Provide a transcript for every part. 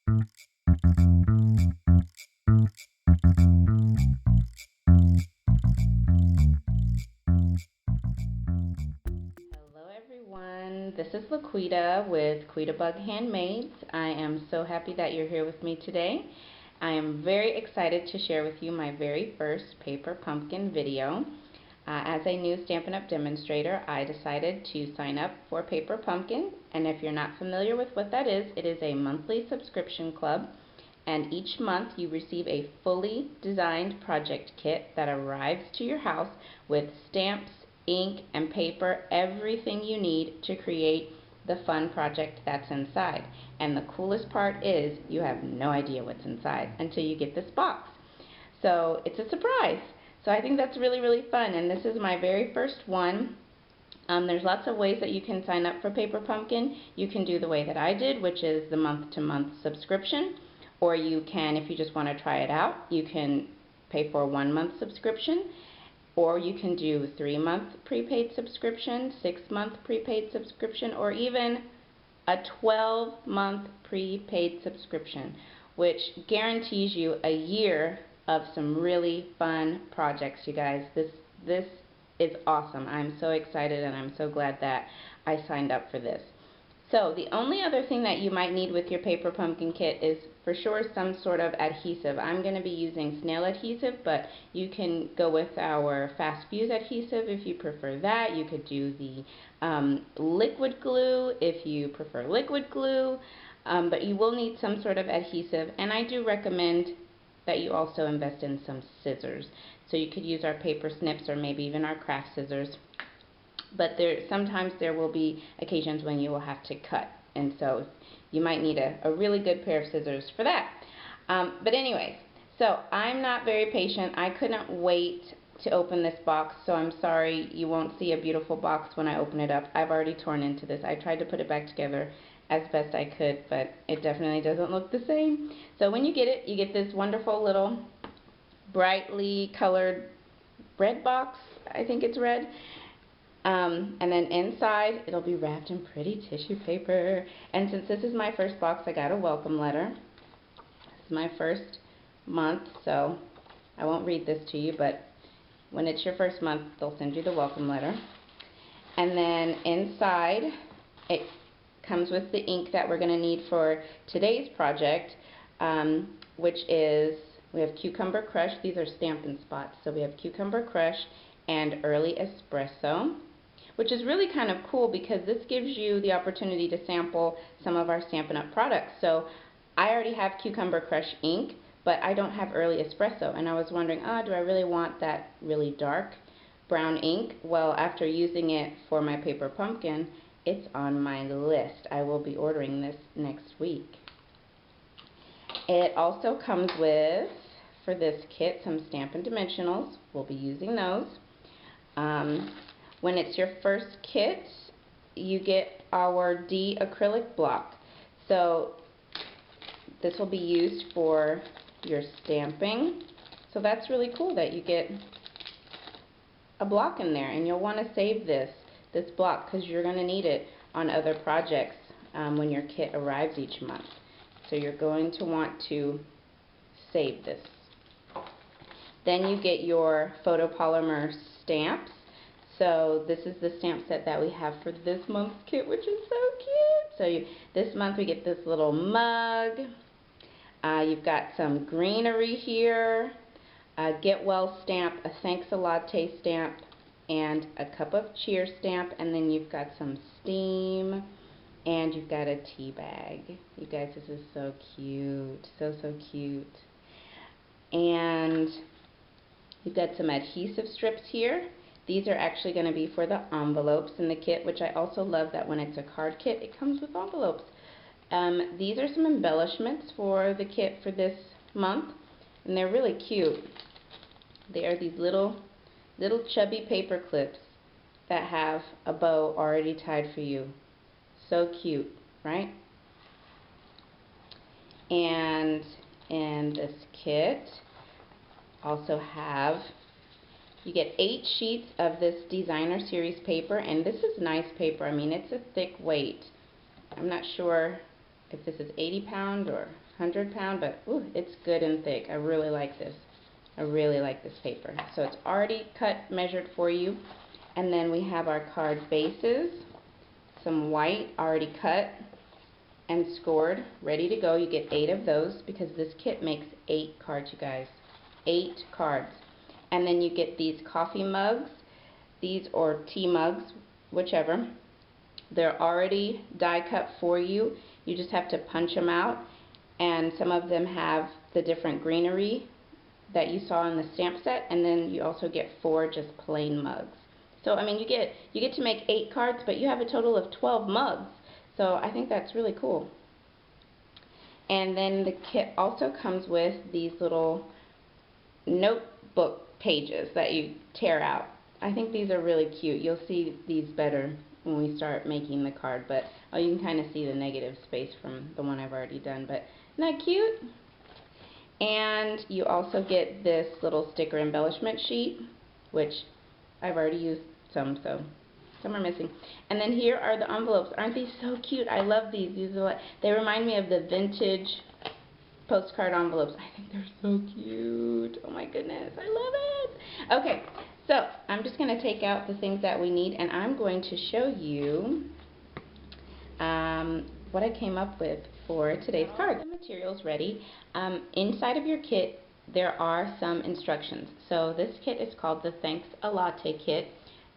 Hello everyone, this is Laquita with Quita Bug Handmaids. I am so happy that you're here with me today. I am very excited to share with you my very first paper pumpkin video. As a new Stampin' Up! Demonstrator, I decided to sign up for Paper Pumpkin, and if you're not familiar with what that is, it is a monthly subscription club, and each month you receive a fully designed project kit that arrives to your house with stamps, ink, and paper, everything you need to create the fun project that's inside. And the coolest part is you have no idea what's inside until you get this box. So it's a surprise. So I think that's really, really fun, and this is my very first one. There's lots of ways that you can sign up for Paper Pumpkin. You can do the way that I did, which is the month-to-month subscription, or you can, if you just want to try it out, you can pay for a 1-month subscription, or you can do 3-month prepaid subscription, 6-month prepaid subscription, or even a 12-month prepaid subscription, which guarantees you a year of some really fun projects, you guys. This is awesome. I'm so excited, and I'm so glad that I signed up for this. So the only other thing that you might need with your Paper Pumpkin kit is for sure some sort of adhesive. I'm going to be using snail adhesive, but you can go with our fast fuse adhesive if you prefer that. You could do the liquid glue if you prefer liquid glue, but you will need some sort of adhesive, and I do recommend that you also invest in some scissors. So you could use our paper snips or maybe even our craft scissors. But sometimes there will be occasions when you will have to cut, and so you might need a really good pair of scissors for that. But anyways, so I'm not very patient. I couldn't wait to open this box, so I'm sorry you won't see a beautiful box when I open it up. I've already torn into this. I tried to put it back together as best I could, but it definitely doesn't look the same. So when you get it, you get this wonderful little brightly colored red box. I think it's red. And then inside, it'll be wrapped in pretty tissue paper. And since this is my first box, I got a welcome letter. This is my first month, so I won't read this to you, but when it's your first month, they'll send you the welcome letter. And then inside, it comes with the ink that we're going to need for today's project, which is, we have Cucumber Crush. These are Stampin' Spots. So we have Cucumber Crush and Early Espresso, which is really kind of cool because this gives you the opportunity to sample some of our Stampin' Up! Products. So I already have Cucumber Crush ink, but I don't have Early Espresso, and I was wondering, do I really want that really dark brown ink? Well, after using it for my Paper Pumpkin, it's on my list. I will be ordering this next week. It also comes with, for this kit, some Stampin' Dimensionals. We'll be using those. When it's your first kit, you get our D acrylic block. So this will be used for your stamping. So that's really cool that you get a block in there, and you'll want to save this block because you're going to need it on other projects when your kit arrives each month. So you're going to want to save this. Then you get your photopolymer stamps. So this is the stamp set that we have for this month's kit, which is so cute. So this month we get this little mug. You've got some greenery here, a Get Well stamp, a Thanks a Latte stamp, and a Cup of Cheer stamp, and then you've got some steam, and you've got a tea bag. You guys, this is so cute, so cute. And you've got some adhesive strips here. These are actually going to be for the envelopes in the kit, which I also love that when it's a card kit, it comes with envelopes. These are some embellishments for the kit for this month, and they're really cute. They are these little chubby paper clips that have a bow already tied for you. So cute, right? And in this kit, also have, you get 8 sheets of this designer series paper, and this is nice paper. I mean, it's a thick weight. I'm not sure if this is 80-pound or 100-pound, but ooh, it's good and thick. I really like this. I really like this paper. So it's already cut, measured for you. And then we have our card bases, some white already cut and scored, ready to go. You get 8 of those because this kit makes 8 cards, you guys. 8 cards. And then you get these coffee mugs, these or tea mugs, whichever. They're already die cut for you. You just have to punch them out. And some of them have the different greenery that you saw in the stamp set, and then you also get 4 just plain mugs. So I mean, you get to make 8 cards, but you have a total of 12 mugs. So I think that's really cool. And then the kit also comes with these little notebook pages that you tear out. I think these are really cute. You'll see these better when we start making the card, but oh, you can kind of see the negative space from the one I've already done. But isn't that cute? And you also get this little sticker embellishment sheet, which I've already used some, so some are missing. And then here are the envelopes. Aren't these so cute? I love these. They remind me of the vintage postcard envelopes. I think they're so cute. Oh my goodness, I love it. Okay, so I'm just going to take out the things that we need, and I'm going to show you what I came up with for today's card. The materials ready. Inside of your kit there are some instructions. So this kit is called the Thanks a Latte kit,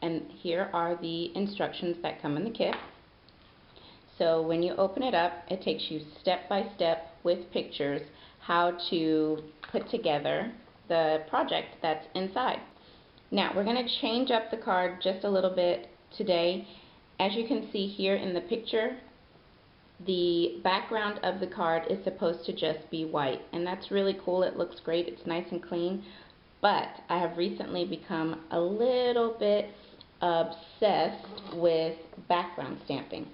and here are the instructions that come in the kit. So when you open it up, it takes you step by step with pictures how to put together the project that's inside. Now we're going to change up the card just a little bit today. As you can see here in the picture, the background of the card is supposed to just be white, and that's really cool. It looks great. It's nice and clean. But I have recently become a little bit obsessed with background stamping.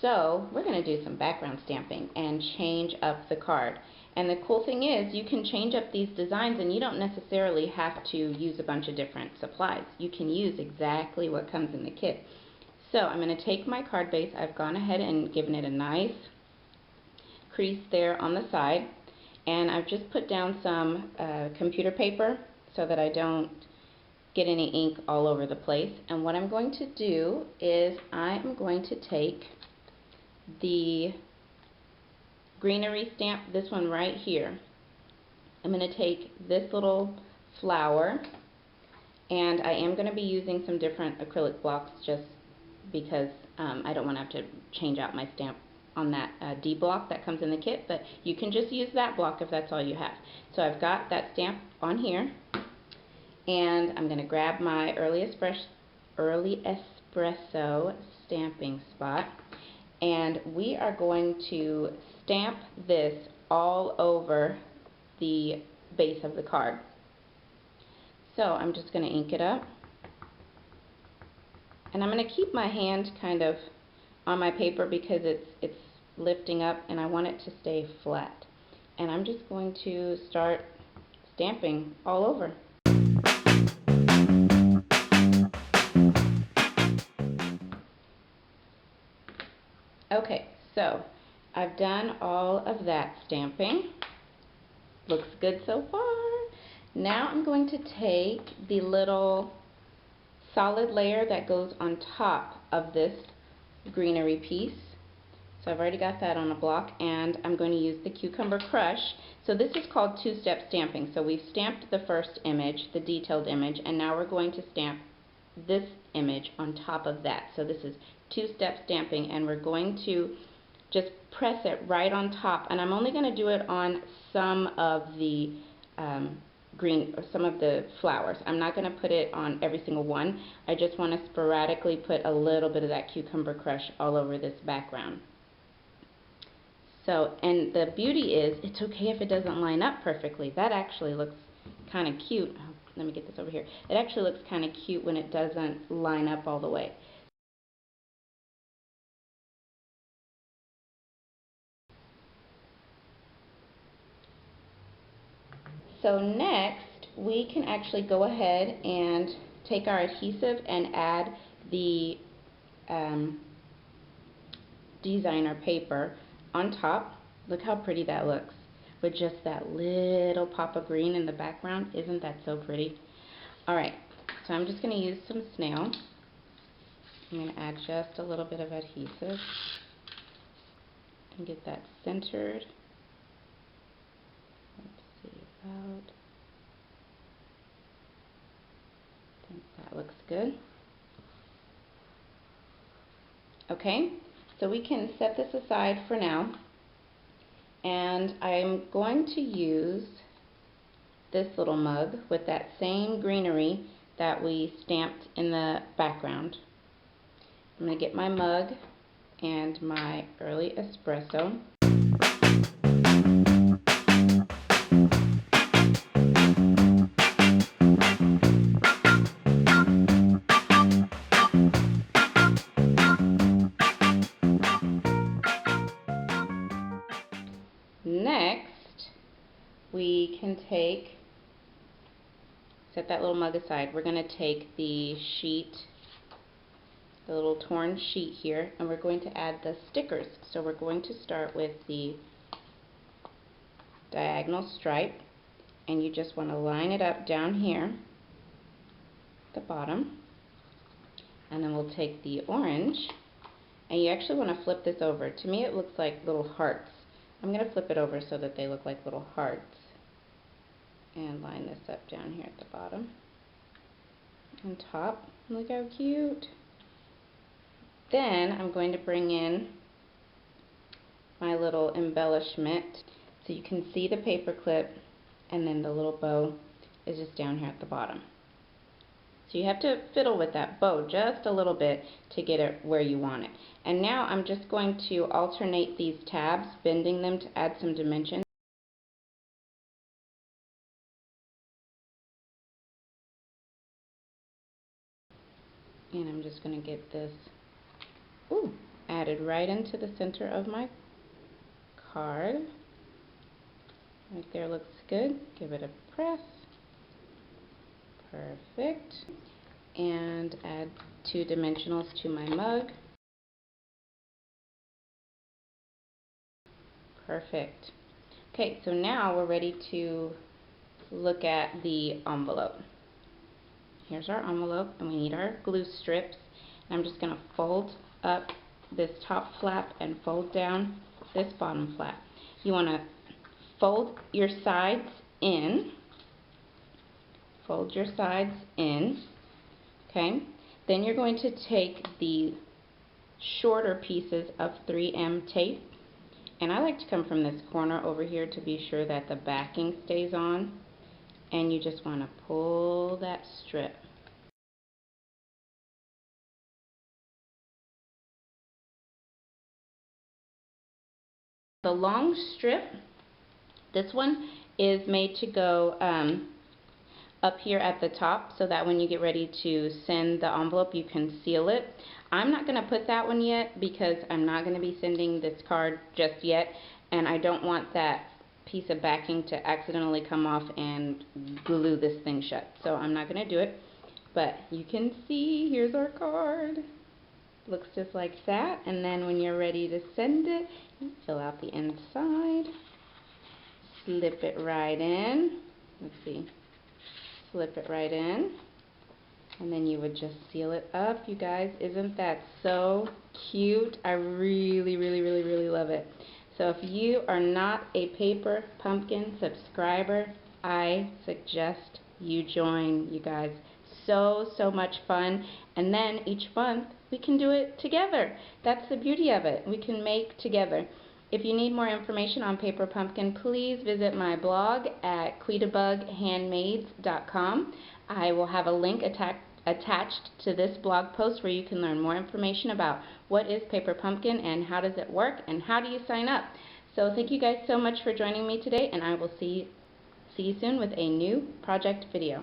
So we're going to do some background stamping and change up the card. And the cool thing is you can change up these designs, and you don't necessarily have to use a bunch of different supplies. You can use exactly what comes in the kit. So I'm going to take my card base. I've gone ahead and given it a nice crease there on the side, and I've just put down some computer paper so that I don't get any ink all over the place. And what I'm going to do is I'm going to take the greenery stamp, this one right here. I'm going to take this little flower, and I am going to be using some different acrylic blocks just because I don't want to have to change out my stamp on that D block that comes in the kit, but you can just use that block if that's all you have. So I've got that stamp on here, and I'm going to grab my Early Espresso stamping spot, and we are going to stamp this all over the base of the card. So I'm just going to ink it up. And I'm going to keep my hand kind of on my paper because it's lifting up, and I want it to stay flat. And I'm just going to start stamping all over. Okay, so I've done all of that stamping. Looks good so far. Now I'm going to take the little solid layer that goes on top of this greenery piece. So I've already got that on a block, and I'm going to use the Cucumber Crush. So this is called two-step stamping. So we've stamped the first image, the detailed image, and now we're going to stamp this image on top of that. So this is two-step stamping, and we're going to just press it right on top. And I'm only going to do it on some of the some of the flowers. I'm not going to put it on every single one. I just want to sporadically put a little bit of that Cucumber Crush all over this background. So, and the beauty is, it's okay if it doesn't line up perfectly. That actually looks kind of cute. Oh, let me get this over here. It actually looks kind of cute when it doesn't line up all the way. So next, we can actually go ahead and take our adhesive and add the designer paper. on top. Look how pretty that looks with just that little pop of green in the background. Isn't that so pretty? Alright, so I'm just going to use some snail. I'm going to add just a little bit of adhesive and get that centered. Let's see, about, I think that looks good. Okay, so we can set this aside for now, and I'm going to use this little mug with that same greenery that we stamped in the background. I'm going to get my mug and my early espresso. Next, we can set that little mug aside. We're going to take the sheet, the little torn sheet here, and we're going to add the stickers. So we're going to start with the diagonal stripe, and you just want to line it up down here at the bottom, and then we'll take the orange, and you actually want to flip this over. To me it looks like little hearts. I'm going to flip it over so that they look like little hearts, and line this up down here at the bottom and top. Look how cute. Then I'm going to bring in my little embellishment so you can see the paper clip, and then the little bow is just down here at the bottom. So you have to fiddle with that bow just a little bit to get it where you want it. And now I'm just going to alternate these tabs, bending them to add some dimension. And I'm just going to get this added right into the center of my card. Right there looks good. Give it a press. Perfect. And add 2 dimensionals to my mug. Perfect. Okay, so now we're ready to look at the envelope. Here's our envelope, and we need our glue strips. And I'm just going to fold up this top flap and fold down this bottom flap. You want to fold your sides in. Fold your sides in. Okay? Then you're going to take the shorter pieces of 3M tape, and I like to come from this corner over here to be sure that the backing stays on, and you just want to pull that strip. The long strip, this one is made to go up here at the top so that when you get ready to send the envelope you can seal it. I'm not going to put that one yet because I'm not going to be sending this card just yet, and I don't want that piece of backing to accidentally come off and glue this thing shut. So I'm not going to do it, but you can see here's our card. Looks just like that, and then when you're ready to send it, you fill out the inside, slip it right in. Let's see. Slip it right in, and then you would just seal it up. You guys, isn't that so cute? I really, really, really, really love it. So if you are not a Paper Pumpkin subscriber, I suggest you join, you guys. So much fun. And then each month we can do it together. That's the beauty of it. We can make together. If you need more information on Paper Pumpkin, please visit my blog at quetabughandmaids.com. I will have a link attached to this blog post where you can learn more information about what is Paper Pumpkin and how does it work and how do you sign up. So thank you guys so much for joining me today, and I will see you soon with a new project video.